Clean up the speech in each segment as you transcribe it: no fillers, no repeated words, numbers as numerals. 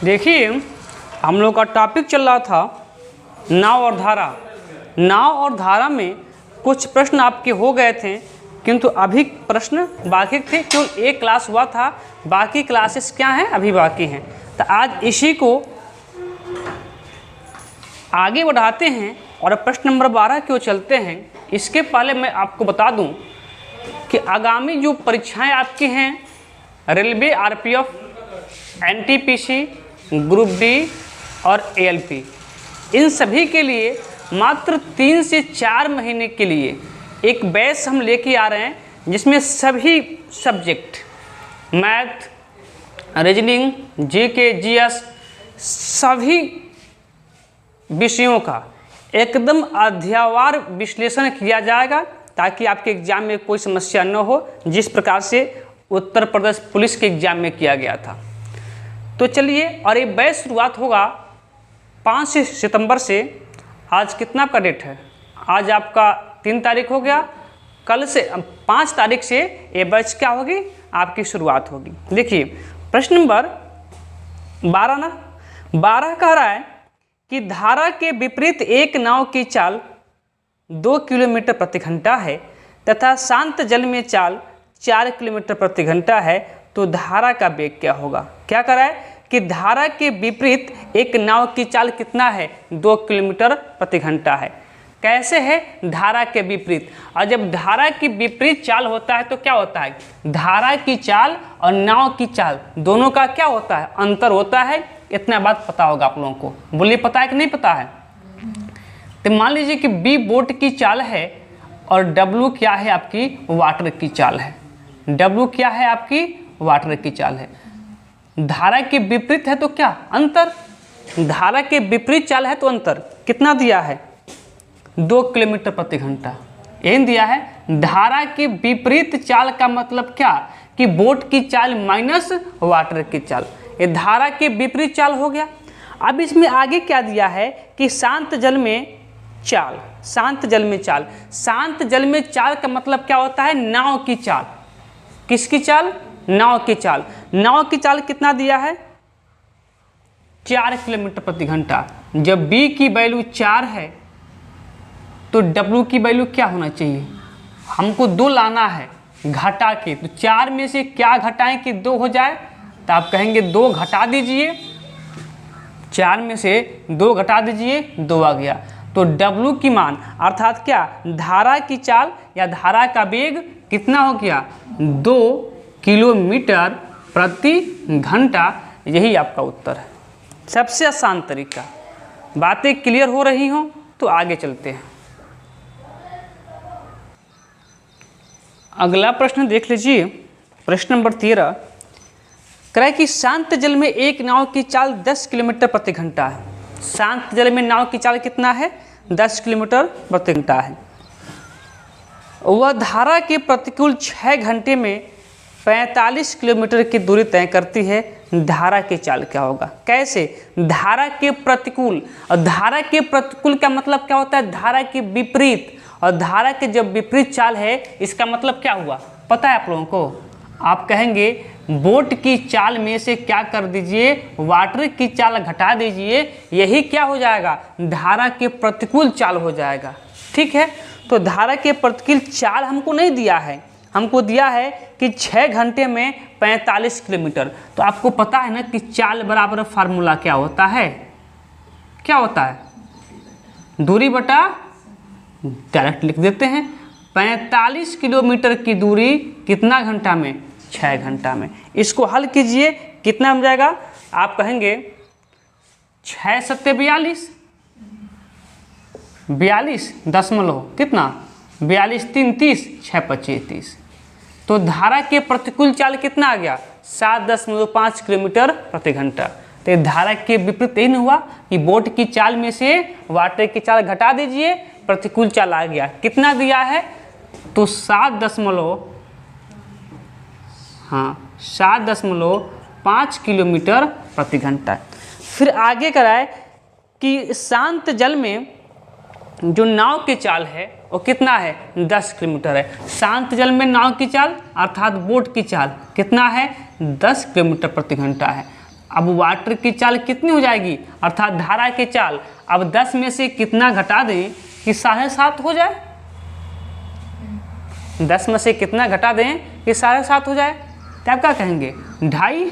देखिए, हम लोग का टॉपिक चल रहा था नाव और धारा। नाव और धारा में कुछ प्रश्न आपके हो गए थे, किंतु अभी प्रश्न बाकी थे। केवल एक क्लास हुआ था, बाकी क्लासेस क्या हैं, अभी बाकी हैं। तो आज इसी को आगे बढ़ाते हैं और प्रश्न नंबर 12 की ओर चलते हैं। इसके पहले मैं आपको बता दूं कि आगामी जो परीक्षाएं आपकी हैं, railway, RPF, NTPC, group D और एएलपी, इन सभी के लिए मात्र 3 से 4 महीने के लिए एक बैच हम लेके आ रहे हैं, जिसमें सभी subject math, reasoning, GK, GS, सभी विषयों का एकदम अध्यायवार विश्लेषण किया जाएगा, ताकि आपके एग्जाम में कोई समस्या न हो, जिस प्रकार से उत्तर प्रदेश पुलिस के एग्जाम में किया गया था। तो चलिए, और ये बैच शुरुआत होगा 5 सितंबर से। आज कितना का डेट है? आज आपका 3 तारीख हो गया। कल से 5 तारीख से ये बैच क्या होगी, आपकी शुरुआत होगी। देखिए प्रश्न नंबर 12 कह रहा है कि धारा के विपरीत एक नाव की चाल 2 किलोमीटर प्रति घंटा है तथा शांत जल में चाल 4 किलोमीटर प्रति घंटा है, तो धारा का वेग क्या होगा? क्या कह रहा है कि धारा के विपरीत एक नाव की चाल कितना है? 2 किलोमीटर प्रति घंटा है। कैसे है धारा के विपरीत? और जब धारा की विपरीत चाल होता है तो क्या होता है? धारा की चाल और नाव की चाल दोनों का क्या होता है? अंतर होता है। इतना बात पता होगा आप लोगों को। बोलिए, पता है कि नहीं पता है? तो मान लीजिए कि बी बोट की चाल है और डब्ल्यू क्या है? आपकी वाटर की चाल है। डब्ल्यू क्या है? आपकी वाटर की चाल है। धारा के विपरीत है तो क्या? अंतर। धारा के विपरीत चाल है तो अंतर कितना दिया है? 2 किलोमीटर प्रति घंटा। यही दिया है। धारा के विपरीत चाल का मतलब क्या? कि बोट की चाल माइनस वाटर की चाल। ये धारा के विपरीत चाल हो गया। अब इसमें आगे क्या दिया है कि शांत जल में चाल। शांत जल में चाल, शांत जल में चाल का मतलब क्या होता है? नाव की चाल। किसकी चाल? नाव की चाल। नाव की चाल कितना दिया है? 4 किलोमीटर प्रति घंटा। जब बी की वैल्यू 4 है तो डब्ल्यू की वैल्यू क्या होना चाहिए? हमको 2 लाना है घटा के। तो 4 में से क्या घटाएं कि 2 हो जाए? तो आप कहेंगे 2 घटा दीजिए, 4 में से 2 घटा दीजिए, 2 आ गया। तो डब्ल्यू की मान अर्थात क्या? धारा की चाल या धारा का वेग कितना हो गया? 2 किलोमीटर प्रति घंटा। यही आपका उत्तर है। सबसे आसान तरीका। बातें क्लियर हो रही हों तो आगे चलते हैं। अगला प्रश्न देख लीजिए। प्रश्न नंबर 13 कह रहा है कि शांत जल में एक नाव की चाल 10 किलोमीटर प्रति घंटा है। शांत जल में नाव की चाल कितना है? 10 किलोमीटर प्रति घंटा है। वह धारा के प्रतिकूल 6 घंटे में 45 किलोमीटर की दूरी तय करती है। धारा की चाल क्या होगा? कैसे? धारा के प्रतिकूल। और धारा के प्रतिकूल का मतलब क्या होता है? धारा के विपरीत। और धारा के जब विपरीत चाल है, इसका मतलब क्या हुआ? पता है आप लोगों को? आप कहेंगे बोट की चाल में से क्या कर दीजिए? वाटर की चाल घटा दीजिए। यही क्या हो जाएगा? धारा के प्रतिकूल चाल हो जाएगा। ठीक है। तो धारा के प्रतिकूल चाल हमको नहीं दिया है, हमको दिया है कि 6 घंटे में 45 किलोमीटर। तो आपको पता है ना कि चाल बराबर फार्मूला क्या होता है? क्या होता है? दूरी बटा, डायरेक्ट लिख देते हैं। 45 किलोमीटर की दूरी कितना घंटा में? 6 घंटा में। इसको हल कीजिए, कितना बन जाएगा? आप कहेंगे 6 सत्ते 42, 42 दशमलव कितना? 42 3 30, 6 25 30। तो धारा के प्रतिकूल चाल कितना आ गया? 7.5 किलोमीटर प्रति घंटा। तो धारा के विपरीत यही नहीं हुआ कि बोट की चाल में से वाटर की चाल घटा दीजिए, प्रतिकूल चाल आ गया। कितना दिया है? तो 7.5 किलोमीटर प्रति घंटा। फिर आगे कराए कि शांत जल में जो नाव की चाल है वो कितना है? 10 किलोमीटर है। शांत जल में नाव की चाल अर्थात बोट की चाल कितना है? 10 किलोमीटर प्रति घंटा है। अब वाटर की चाल कितनी हो जाएगी, अर्थात धारा की चाल। अब 10 में से कितना घटा दें कि 7.5 हो जाए, 10 में से कितना घटा दें कि 7.5 हो जाए, तो आप क्या कहेंगे 2.5,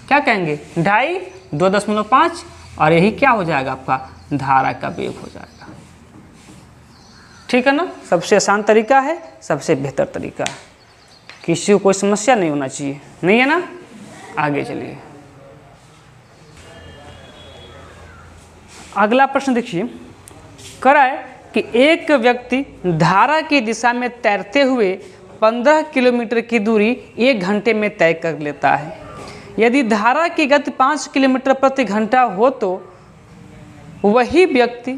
क्या कहेंगे 2.5, 2.5, और यही क्या हो जाएगा आपका धारा का वेग हो जाएगा। ठीक है ना, सबसे आसान तरीका है, सबसे बेहतर तरीका है, किसी को कोई समस्या नहीं होना चाहिए, नहीं है ना। आगे चलिए, अगला प्रश्न देखिए, कराए कि एक व्यक्ति धारा की दिशा में तैरते हुए 15 किलोमीटर की दूरी 1 घंटे में तय कर लेता है। यदि धारा की गति 5 किलोमीटर प्रति घंटा हो तो वही व्यक्ति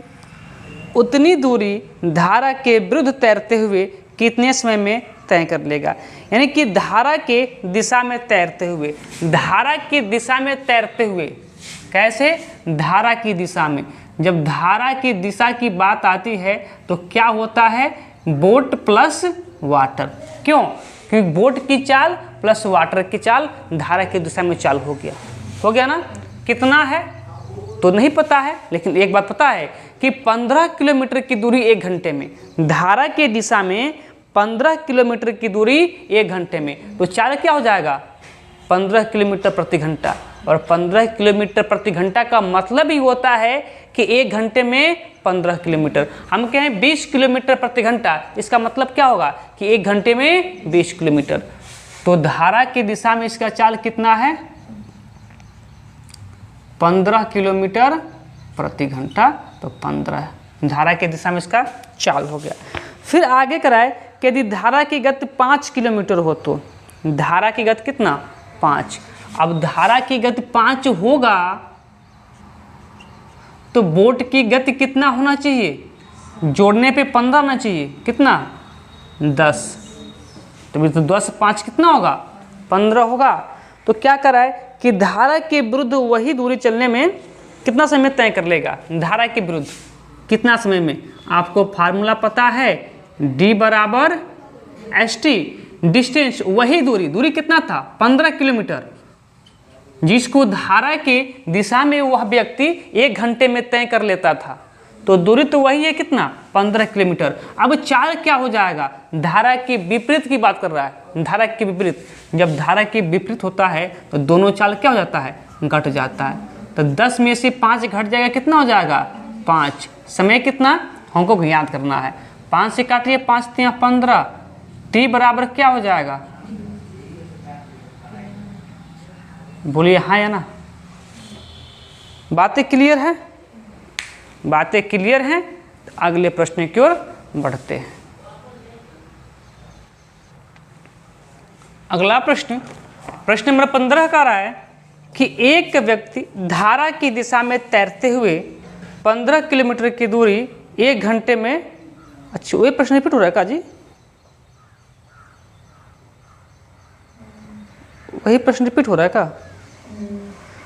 उतनी दूरी धारा के विरुद्ध तैरते हुए कितने समय में तय कर लेगा। यानी कि धारा के दिशा में तैरते हुए, धारा की दिशा में तैरते हुए, कैसे, धारा की दिशा में। जब धारा की दिशा की बात आती है तो क्या होता है, बोट प्लस वाटर। क्यों, क्योंकि बोट की चाल प्लस वाटर की चाल धारा की दिशा में चाल हो गया ना। कितना है तो नहीं पता है, लेकिन एक बात पता है कि 15 किलोमीटर की दूरी 1 घंटे में, धारा की दिशा में 15 किलोमीटर की दूरी 1 घंटे में, तो चाल क्या हो जाएगा 15 किलोमीटर प्रति घंटा। और 15 किलोमीटर प्रति घंटा का मतलब ही होता है कि 1 घंटे में 15 किलोमीटर। हम कहें 20 किलोमीटर प्रति घंटा, इसका मतलब क्या होगा कि 1 घंटे में 20 किलोमीटर। तो धारा की दिशा में इसका चाल कितना है 15 किलोमीटर प्रति घंटा, तो 15 धारा की दिशा में इसका चाल हो गया। फिर आगे कराए कि यदि धारा की गति 5 किलोमीटर हो तो, धारा की गति कितना 5। अब धारा की गति 5 होगा तो बोट की गति कितना होना चाहिए, जोड़ने पे 15 होना चाहिए, कितना 10, तो 10 5 कितना होगा 15 होगा। तो क्या कराए कि धारा के विरुद्ध वही दूरी चलने में कितना समय तय कर लेगा, धारा के विरुद्ध कितना समय में। आपको फार्मूला पता है, D बराबर ST, डिस्टेंस वही दूरी कितना था 15 किलोमीटर, जिसको धारा के दिशा में वह व्यक्ति 1 घंटे में तय कर लेता था, तो दूरी तो वही है कितना 15 किलोमीटर। अब चाल क्या हो जाएगा, धारा के विपरीत की बात कर रहा है, धारा के विपरीत। जब धारा के विपरीत होता है तो दोनों चाल क्या हो जाता है, घट जाता है। तो 10 में से 5 घट जाएगा, कितना हो जाएगा 5। समय कितना हमको याद करना है, 5 से काटिए 5 3 15, T बराबर क्या हो जाएगा, बोलिए हाँ या ना। बातें क्लियर है, बातें क्लियर हैं, तो अगले प्रश्न की ओर बढ़ते हैं। अगला प्रश्न नंबर 15 का रहा है कि एक व्यक्ति धारा की दिशा में तैरते हुए 15 किलोमीटर की दूरी 1 घंटे में, अच्छा वही प्रश्न रिपीट हो रहा है का जी, वही प्रश्न रिपीट हो रहा है का,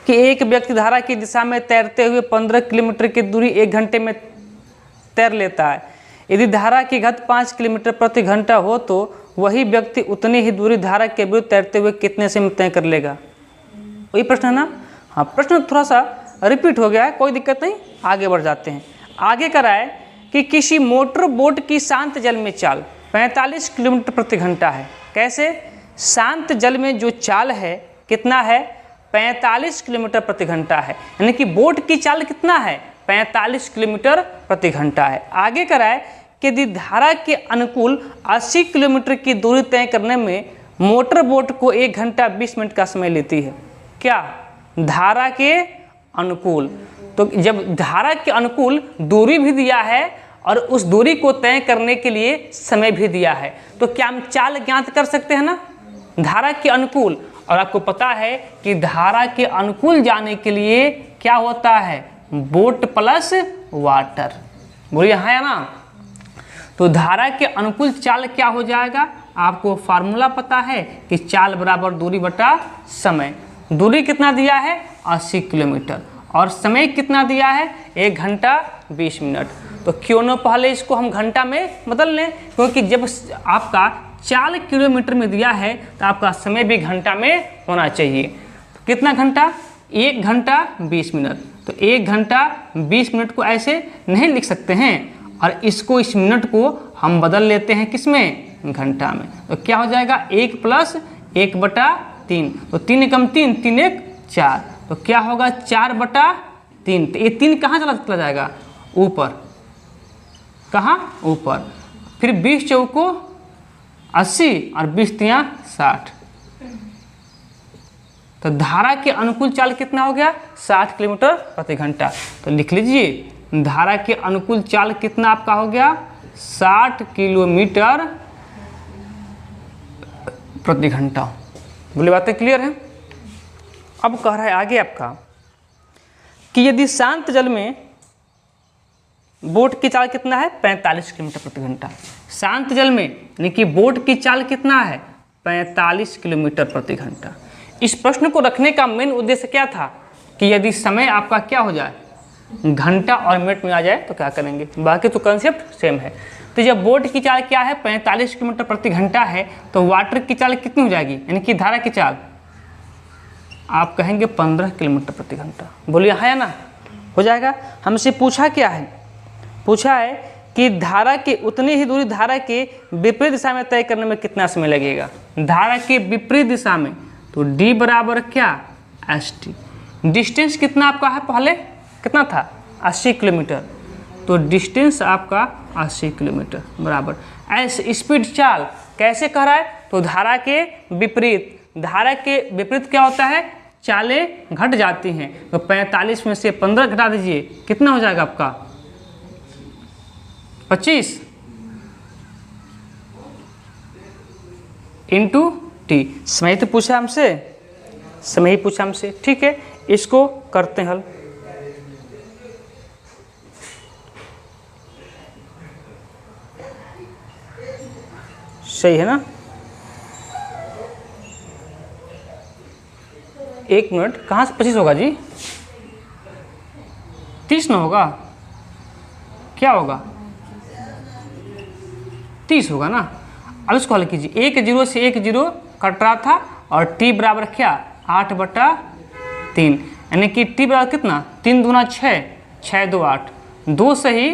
कि एक व्यक्ति धारा की दिशा में तैरते हुए 15 किलोमीटर की दूरी 1 घंटे में तैर लेता है। यदि धारा की गति 5 किलोमीटर प्रति घंटा हो तो वही व्यक्ति उतनी ही दूरी धारा के विरुद्ध तैरते हुए कितने समय तय कर लेगा। वही प्रश्न है ना। हाँ, प्रश्न थोड़ा सा रिपीट हो गया है, कोई दिक्कत नहीं, आगे बढ़ जाते हैं। आगे कराए कि किसी मोटर बोट की शांत जल में चाल 45 किलोमीटर प्रति घंटा है। कैसे, शांत जल में जो चाल है कितना है 45 किलोमीटर प्रति घंटा है, यानी कि बोट की चाल कितना है 45 किलोमीटर प्रति घंटा है। आगे कराए कि यदि धारा के अनुकूल 80 किलोमीटर की दूरी तय करने में मोटर बोट को 1 घंटा 20 मिनट का समय लेती है। क्या, धारा के अनुकूल। तो जब धारा के अनुकूल दूरी भी दिया है और उस दूरी को तय करने के लिए समय भी दिया है, तो क्या हम चाल ज्ञात कर सकते हैं ना, धारा के अनुकूल। और आपको पता है कि धारा के अनुकूल जाने के लिए क्या होता है, बोट प्लस वाटर। बोलिए हाँ या ना। तो धारा के अनुकूल चाल क्या हो जाएगा, आपको फार्मूला पता है कि चाल बराबर दूरी बटा समय। दूरी कितना दिया है 80 किलोमीटर और समय कितना दिया है 1 घंटा 20 मिनट। तो क्यों न पहले इसको हम घंटा में बदल लें, क्योंकि जब आपका चाल किलोमीटर में दिया है तो आपका समय भी घंटा में होना चाहिए। कितना घंटा? 1 घंटा 20 मिनट। तो 1 घंटा 20 मिनट को ऐसे नहीं लिख सकते हैं, और इसको, इस मिनट को हम बदल लेते हैं किसमें? घंटा में। तो क्या हो जाएगा? 1 + 1/3। तो 3 × 3, 3 × 1 4। तो क्या होगा? 4/3। तो ये 3 कहाँ चला जाएगा? ऊपर। कहाँ? ऊपर। फिर 20 चौको 80 और 20 तियाँ 60। तो धारा के अनुकूल चाल कितना हो गया? 60 किलोमीटर प्रति घंटा। तो लिख लीजिए, धारा के अनुकूल चाल कितना आपका हो गया? 60 किलोमीटर प्रति घंटा। बोली बातें क्लियर हैं? अब कह रहा है आगे आपका कि यदि शांत जल में बोट की चाल कितना है? 45 किलोमीटर प्रति घंटा। शांत जल में यानी कि बोट की चाल कितना है? 45 किलोमीटर प्रति घंटा। इस प्रश्न को रखने का मेन उद्देश्य क्या था कि यदि समय आपका क्या हो जाए? घंटा और मिनट में आ जाए तो क्या करेंगे? बाकी तो कंसेप्ट सेम है। तो जब बोट की चाल क्या है? 45 किलोमीटर प्रति घंटा है, तो वाटर की चाल कितनी हो जाएगी? यानी कि धारा की चाल आप कहेंगे 15 किलोमीटर प्रति घंटा। बोलिए हाँ या ना? हो जाएगा। हमसे पूछा क्या है? पूछा है कि धारा के उतनी ही दूरी धारा के विपरीत दिशा में तय करने में कितना समय लगेगा? धारा के विपरीत दिशा में, तो D बराबर क्या? ST। डिस्टेंस कितना आपका है? पहले कितना था? 80 किलोमीटर। तो डिस्टेंस आपका 80 किलोमीटर बराबर ऐसे स्पीड चाल कैसे कह रहा है? तो धारा के विपरीत। धारा के विपरीत क्या होता है? चालें घट जाती हैं। तो 45 में से 15 घटा दीजिए, कितना हो जाएगा आपका? 25 × T। समय तो पूछा हमसे, समय ही पूछा हमसे। ठीक है, इसको करते हैं हल। सही है ना? 1 मिनट, कहाँ से 25 होगा जी? 30 ना होगा? क्या होगा? 30 होगा ना? अब इसको हल कीजिए। 1 0 से 1 0 कट रहा था, और T बराबर क्या? 8/3। यानी कि T बराबर कितना? 3 दूना 6, 6 2 8, 2 से ही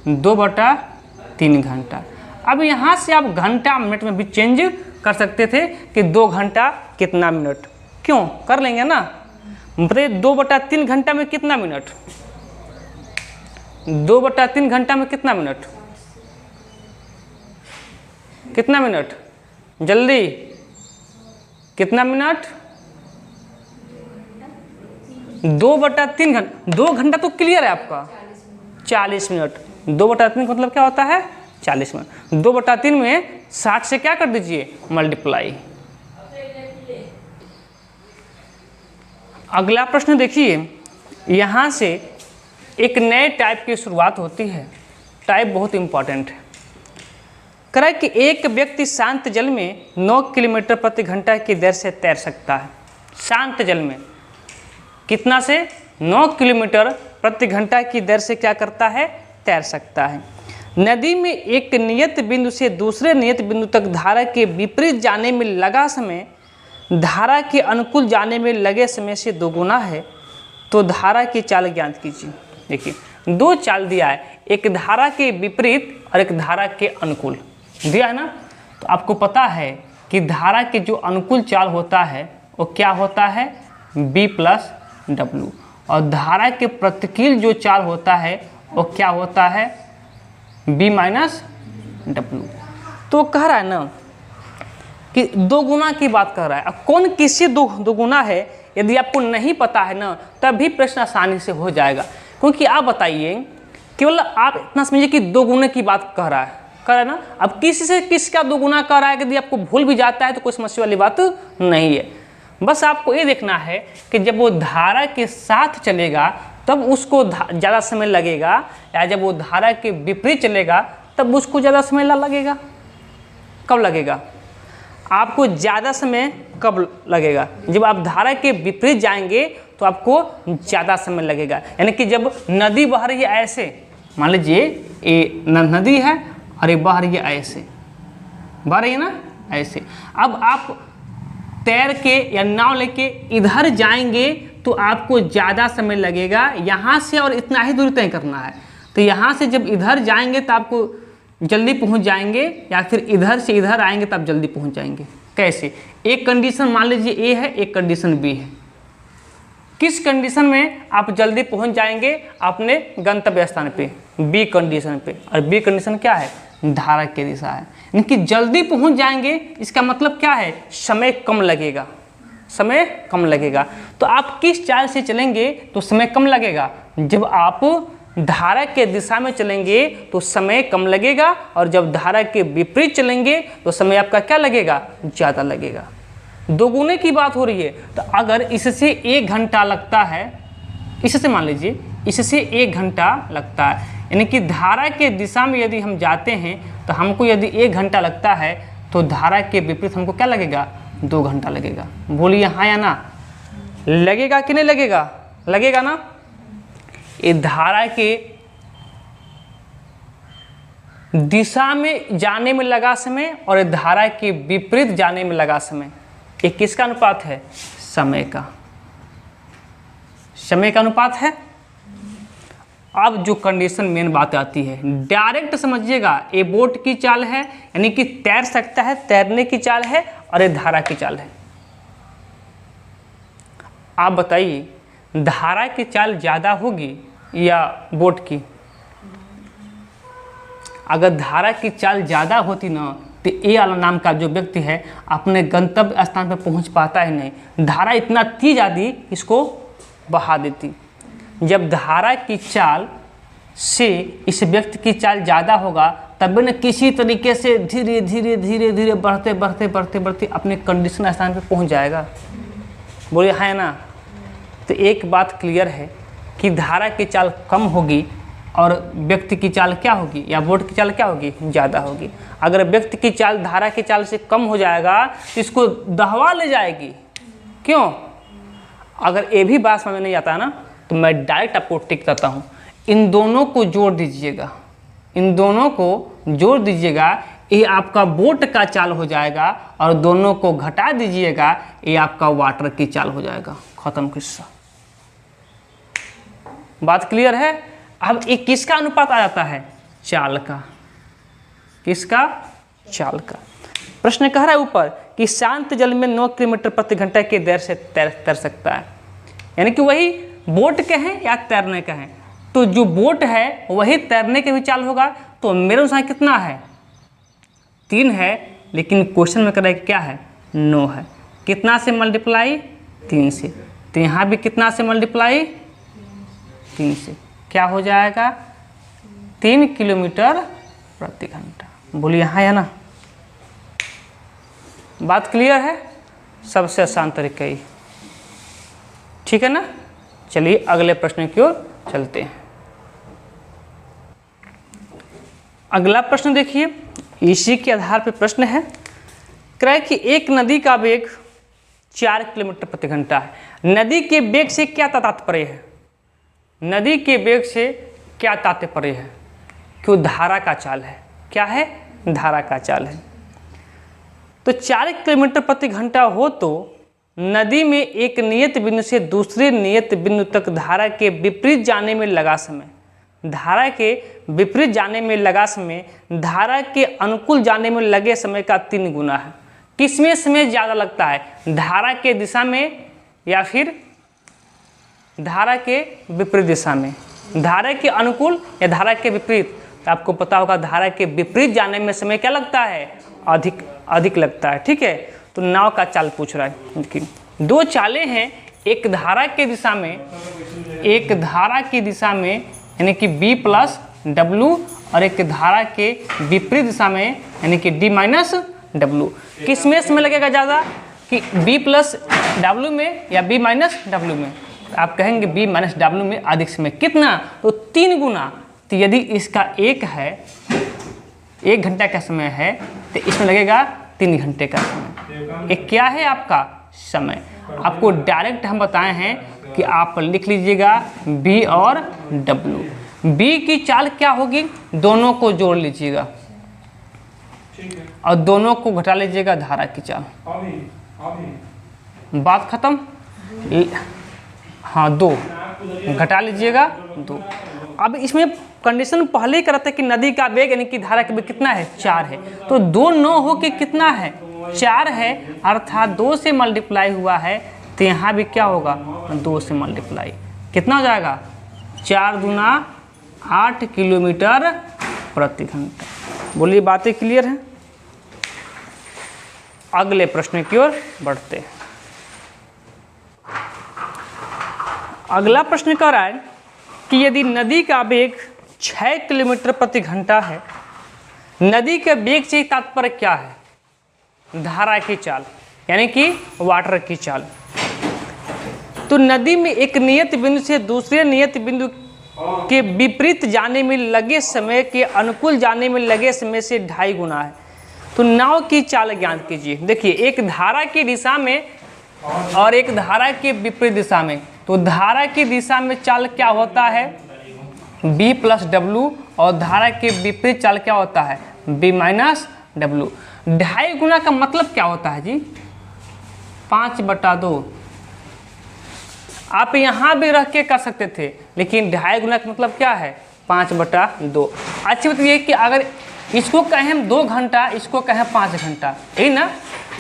2/3 घंटा। अब यहाँ से आप घंटा मिनट में भी चेंज कर सकते थे कि 2 घंटा कितना मिनट। क्यों? कर लेंगे ना। बताइए 2/3 घंटा में कितना मिनट? 2/3 घंटा में कितना मिनट? कितना मिनट? जल्दी, कितना मिनट? 2/3 घंटा। 2 घंटा तो क्लियर है आपका? 40 मिनट। 2/3 का मतलब क्या होता है? 40 मिनट। 2/3 में 60 से क्या कर दीजिए? मल्टीप्लाई। अगला प्रश्न देखिए, यहाँ से एक नए टाइप की शुरुआत होती है। टाइप बहुत इंपॉर्टेंट है। कह रहा है कि एक व्यक्ति शांत जल में 9 किलोमीटर प्रति घंटा की दर से तैर सकता है। शांत जल में कितना से? 9 किलोमीटर प्रति घंटा की दर से क्या करता है? तैर सकता है। नदी में एक नियत बिंदु से दूसरे नियत बिंदु तक धारा के विपरीत जाने में लगा समय धारा के अनुकूल जाने में लगे समय से दोगुना है, तो धारा की चाल ज्ञात कीजिए। देखिए 2 चाल दिया है, एक धारा के विपरीत और एक धारा के अनुकूल दिया है ना। तो आपको पता है कि धारा के जो अनुकूल चाल होता है वो क्या होता है? B + W। और धारा के प्रतिकूल जो चाल होता है वो क्या होता है? B - W। तो कह रहा है ना कि 2 गुना की बात कर रहा है। अब कौन किससे 2 गुना है, यदि आपको नहीं पता है ना, तभी प्रश्न आसानी से हो जाएगा। क्योंकि आप बताइए, केवल आप इतना समझिए कि 2 गुना की बात कह रहा है ना। अब किसी से किसका 2 गुना कर रहा है, यदि आपको भूल भी जाता है तो कोई समस्या वाली बात नहीं है। बस आपको ये देखना है कि जब वो धारा के साथ चलेगा तब उसको ज़्यादा समय लगेगा, या जब वो धारा के विपरीत चलेगा तब उसको ज़्यादा समय लगेगा। कब लगेगा? आपको ज़्यादा समय कब लगेगा? जब आप धारा के विपरीत जाएंगे तो आपको ज़्यादा समय लगेगा। यानी कि जब नदी बह रही है ऐसे, मान लीजिए ये नदी है और ये बह रही है ऐसे, बह रही है ना ऐसे। अब आप तैर के या नाव लेके इधर जाएंगे तो आपको ज़्यादा समय लगेगा यहाँ से, और इतना ही दूरी तय करना है। तो यहाँ से जब इधर जाएंगे तो आपको जल्दी पहुँच जाएंगे, या फिर इधर से इधर आएंगे तो आप जल्दी पहुँच जाएंगे। कैसे? एक कंडीशन मान लीजिए ए है, एक कंडीशन बी है। किस कंडीशन में आप जल्दी पहुँच जाएंगे अपने गंतव्य स्थान पे? बी कंडीशन पे। और बी कंडीशन क्या है? धारा की दिशा है, यानी कि जल्दी पहुंच जाएंगे। इसका मतलब क्या है? समय कम लगेगा, समय कम लगेगा। तो आप किस चाल से चलेंगे तो समय कम लगेगा? जब आप धारा के दिशा में चलेंगे तो समय कम लगेगा, और जब धारा के विपरीत चलेंगे तो समय आपका क्या लगेगा? ज़्यादा लगेगा। दोगुने की बात हो रही है। तो अगर इससे 1 घंटा लगता है, इससे मान लीजिए इससे 1 घंटा लगता है, यानी कि धारा के दिशा में यदि हम जाते हैं तो हमको यदि 1 घंटा लगता है, तो धारा के विपरीत हमको क्या लगेगा? 2 घंटा लगेगा। बोलिए हाँ या ना? लगेगा कि नहीं लगेगा? लगेगा ना? ये धारा के दिशा में जाने में लगा समय और धारा के विपरीत जाने में लगा समय, ये किसका अनुपात है? समय का। समय का अनुपात है। अब जो कंडीशन मेन बात आती है, डायरेक्ट समझिएगा, ये बोट की चाल है, यानी कि तैर सकता है, तैरने की चाल है, और ये धारा की चाल है। आप बताइए धारा की चाल ज़्यादा होगी या बोट की? अगर धारा की चाल ज़्यादा होती ना तो ए वाला नाम का जो व्यक्ति है अपने गंतव्य स्थान पर पहुंच पाता ही नहीं। धारा इतना तेज आदि इसको बहा देती। जब धारा की चाल से इस व्यक्ति की चाल ज़्यादा होगा तब न किसी तरीके से धीरे धीरे धीरे धीरे बढ़ते बढ़ते बढ़ते बढ़ते अपने कंडीशन स्थान पर पहुंच जाएगा। बोलिए है ना? तो एक बात क्लियर है कि धारा की चाल कम होगी और व्यक्ति की चाल क्या होगी, या बोट की चाल क्या होगी? ज़्यादा होगी। अगर व्यक्ति की चाल धारा की चाल से कम हो जाएगा तो इसको दहवा ले जाएगी। क्यों? अगर ये भी बात समझ नहीं आता है ना तो मैं डायरेक्ट आपको टिक करता हूँ। इन दोनों को जोड़ दीजिएगा, इन दोनों को जोड़ दीजिएगा, ये आपका बोट का चाल हो जाएगा, और दोनों को घटा दीजिएगा, ये आपका वाटर की चाल हो जाएगा। खत्म किस्सा। बात क्लियर है? अब ये किसका अनुपात आ जाता है? चाल का। किसका? चाल का। प्रश्न कह रहा है ऊपर कि शांत जल में 9 किलोमीटर प्रति घंटा की दर से तैर सकता है, यानी कि वही बोट के हैं या तैरने का है। तो जो बोट है वही तैरने के भी चाल होगा। तो मेरे अनुसार कितना है? 3 है, लेकिन क्वेश्चन में कह रहा है क्या है? 9 है। कितना से मल्टीप्लाई? 3 से। तो यहाँ भी कितना से मल्टीप्लाई? 3 से। क्या हो जाएगा? 3 किलोमीटर प्रति घंटा। बोलिए हाँ या ना? बात क्लियर है? सबसे आसान तरीका ही, ठीक है ना? चलिए अगले प्रश्न की ओर चलते हैं। अगला प्रश्न देखिए, इसी के आधार पर प्रश्न है। कह रहा है कि एक नदी का वेग 4 किलोमीटर प्रति घंटा है। नदी के वेग से क्या तात्पर्य है? नदी के वेग से क्या तात्पर्य है? क्यों? धारा का चाल है। क्या है? धारा का चाल है। तो 4 किलोमीटर प्रति घंटा हो तो नदी में एक नियत बिंदु से दूसरे नियत बिंदु तक धारा के विपरीत जाने में लगा समय, धारा के विपरीत जाने में लगा समय धारा के अनुकूल जाने में लगे समय का 3 गुना है। किसमें समय ज़्यादा लगता है? धारा के दिशा में या फिर धारा के विपरीत दिशा में? धारा के अनुकूल या धारा के विपरीत? तो आपको पता होगा धारा के विपरीत जाने में समय क्या लगता है? अधिक लगता है। ठीक है, तो नाव का चाल पूछ रहा है कि 2 चालें हैं, एक धारा के दिशा में, एक धारा की दिशा में यानी कि B प्लस W, और एक धारा के विपरीत दिशा में यानी कि D माइनस W। किस में समय लगेगा ज़्यादा, कि B प्लस W में या B माइनस W में? आप कहेंगे B माइनस W में अधिक समय। कितना? तो 3 गुना। तो यदि इसका 1 है, 1 घंटा का समय है, तो इसमें लगेगा 3 घंटे का समय। एक क्या है आपका? समय। आपको डायरेक्ट हम बताए हैं कि आप लिख लीजिएगा B और W। B की चाल क्या होगी? दोनों को जोड़ लीजिएगा और दोनों को घटा लीजिएगा, धारा की चाल। बात खत्म। हाँ 2 घटा लीजिएगा 2। अब इसमें कंडीशन पहले ही करते कि नदी का वेग यानी कि धारा का वेग कितना है 4 है, तो 2 9 हो के कितना है 4 है, अर्थात 2 से मल्टीप्लाई हुआ है, तो यहाँ भी क्या होगा 2 से मल्टीप्लाई, कितना हो जाएगा 4 दूना 8 किलोमीटर प्रति घंटा। बोलिए बातें क्लियर हैं। अगले प्रश्न की ओर बढ़ते हैं। अगला प्रश्न कह रहा है कि यदि नदी का वेग 6 किलोमीटर प्रति घंटा है, नदी के वेग से तात्पर्य क्या है, धारा की चाल यानी कि वाटर की चाल। तो नदी में एक नियत बिंदु से दूसरे नियत बिंदु के विपरीत जाने में लगे समय के अनुकूल जाने में लगे समय से 2.5 गुना है। तो नाव की चाल ज्ञात कीजिए। देखिए एक धारा की दिशा में और एक धारा के विपरीत दिशा में, तो धारा की दिशा में चाल क्या होता है b + w, और धारा के विपरीत चाल क्या होता है b - w। 2.5 गुना का मतलब क्या होता है जी 5/2। आप यहाँ भी रह के कर सकते थे, लेकिन 2.5 गुना का मतलब क्या है 5/2। अच्छी बात ये कि अगर इसको कहें हम 2 घंटा, इसको कहें 5 घंटा, यही ना,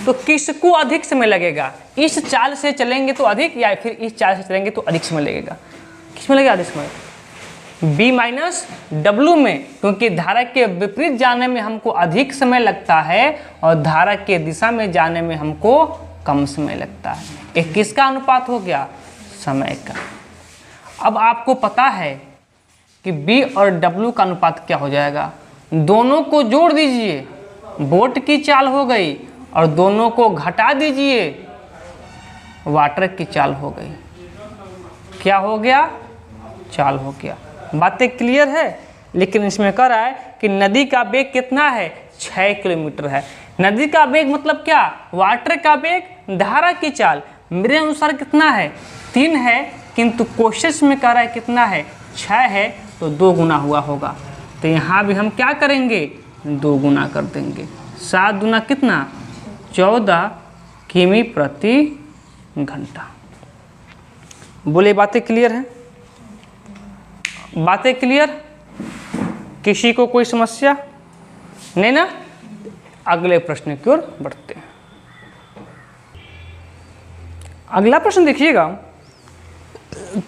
तो किसको अधिक समय लगेगा, इस चाल से चलेंगे तो अधिक या फिर इस चाल से चलेंगे तो अधिक समय लगेगा, किसमें लगेगा अधिक समय b - w में, क्योंकि धारा के विपरीत जाने में हमको अधिक समय लगता है और धारा के दिशा में जाने में हमको कम समय लगता है। एक किसका अनुपात हो गया समय का। अब आपको पता है कि b और w का अनुपात क्या हो जाएगा, दोनों को जोड़ दीजिए बोट की चाल हो गई और दोनों को घटा दीजिए वाटर की चाल हो गई। क्या हो गया चाल हो गया। बातें क्लियर है। लेकिन इसमें कह रहा है कि नदी का वेग कितना है 6 किलोमीटर है। नदी का वेग मतलब क्या, वाटर का वेग धारा की चाल मेरे अनुसार कितना है 3 है, किंतु क्वेश्चन में कह रहा है कितना है 6 है, तो 2 गुना हुआ होगा। तो यहाँ भी हम क्या करेंगे 2 गुना कर देंगे। 7 दूना कितना 14 किमी प्रति घंटा। बोले बातें क्लियर हैं, बातें क्लियर, किसी को कोई समस्या नहीं ना। अगले प्रश्न की ओर बढ़ते हैं। अगला प्रश्न देखिएगा,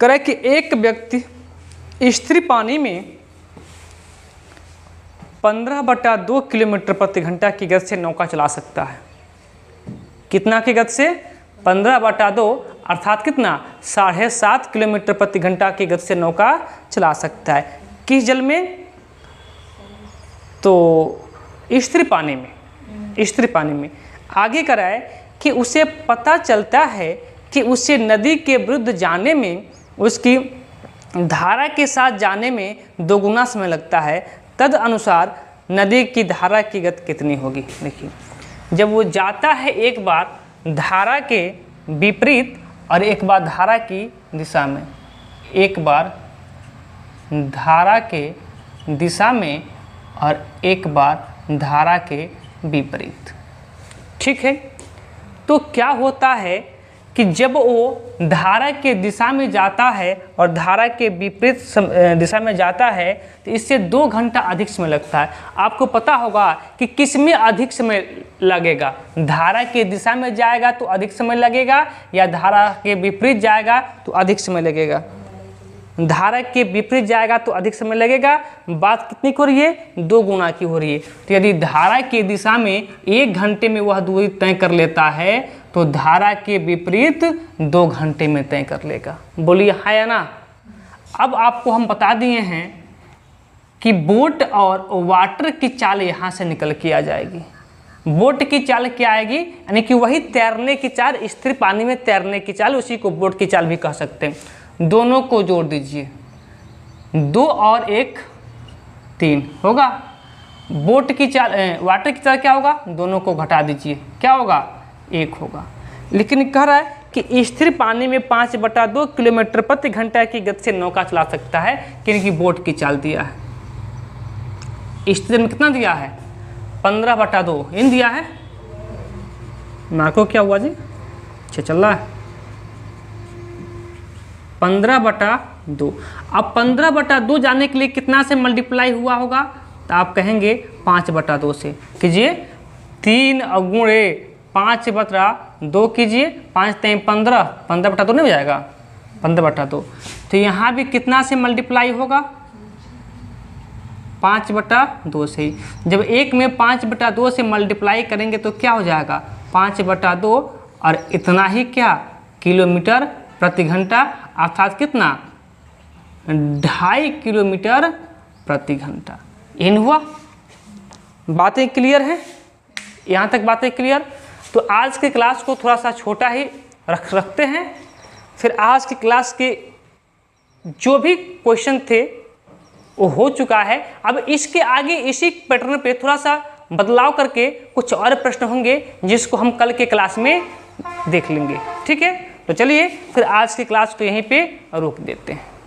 करे कि एक व्यक्ति स्थिर पानी में 15/2 किलोमीटर प्रति घंटा की गति से नौका चला सकता है। कितना की गति से 15/2 अर्थात कितना 7.5 किलोमीटर प्रति घंटा की गति से नौका चला सकता है। किस जल में, तो स्थिर पानी में, स्थिर पानी में। आगे कराए कि उसे पता चलता है कि उसे नदी के विरुद्ध जाने में उसकी धारा के साथ जाने में 2 गुना समय लगता है। तद अनुसार नदी की धारा की गति कितनी होगी। देखिए जब वो जाता है एक बार धारा के विपरीत और एक बार धारा की दिशा में, एक बार धारा के दिशा में और एक बार धारा के विपरीत, ठीक है। तो क्या होता है कि जब वो धारा के दिशा में जाता है और धारा के विपरीत दिशा में जाता है तो इससे 2 घंटा अधिक समय लगता है। आपको पता होगा कि किस में अधिक समय लगेगा, धारा के दिशा में जाएगा तो अधिक समय लगेगा या धारा के विपरीत जाएगा तो अधिक समय लगेगा। धारा के विपरीत जाएगा तो अधिक समय लगेगा। बात कितनी की हो रही है 2 गुना की हो रही है। तो यदि धारा की दिशा में 1 घंटे में वह दूरी तय कर लेता है तो धारा के विपरीत 2 घंटे में तय कर लेगा। बोलिए हाँ या ना। अब आपको हम बता दिए हैं कि बोट और वाटर की चाल यहाँ से निकल के आ जाएगी। बोट की चाल क्या आएगी, यानी कि वही तैरने की चाल, स्थिर पानी में तैरने की चाल, उसी को बोट की चाल भी कह सकते हैं। दोनों को जोड़ दीजिए 2 और 1 3 होगा। बोट की चाल वाटर की चाल क्या होगा, दोनों को घटा दीजिए क्या होगा 1 होगा। लेकिन कह रहा है कि स्थिर पानी में 5/2 किलोमीटर प्रति घंटा की गति से नौका चला सकता है, क्योंकि बोट की चाल दिया है। स्थिर में कितना दिया है 15/2 इन दिया है। मार्को क्या हुआ जी अच्छा चल रहा है 15/2। अब 15/2 जाने के लिए कितना से मल्टीप्लाई हुआ होगा, तो आप कहेंगे 5/2 से कीजिए। 3 गुणे 5/2 कीजिए, 5 3 15, 15/2 नहीं हो जाएगा 15/2। तो यहाँ भी कितना से मल्टीप्लाई होगा, 5/2 से ही। जब एक में 5/2 से मल्टीप्लाई करेंगे तो क्या हो जाएगा 5/2 और इतना ही क्या किलोमीटर प्रति घंटा, अर्थात कितना 2.5 किलोमीटर प्रति घंटा। इन हुआ, बातें क्लियर हैं, यहाँ तक बातें क्लियर। तो आज के क्लास को थोड़ा सा छोटा ही रखते हैं, फिर आज की क्लास के जो भी क्वेश्चन थे वो हो चुका है। अब इसके आगे इसी पैटर्न पे थोड़ा सा बदलाव करके कुछ और प्रश्न होंगे जिसको हम कल के क्लास में देख लेंगे, ठीक है। तो चलिए फिर आज की क्लास को यहीं पे रोक देते हैं।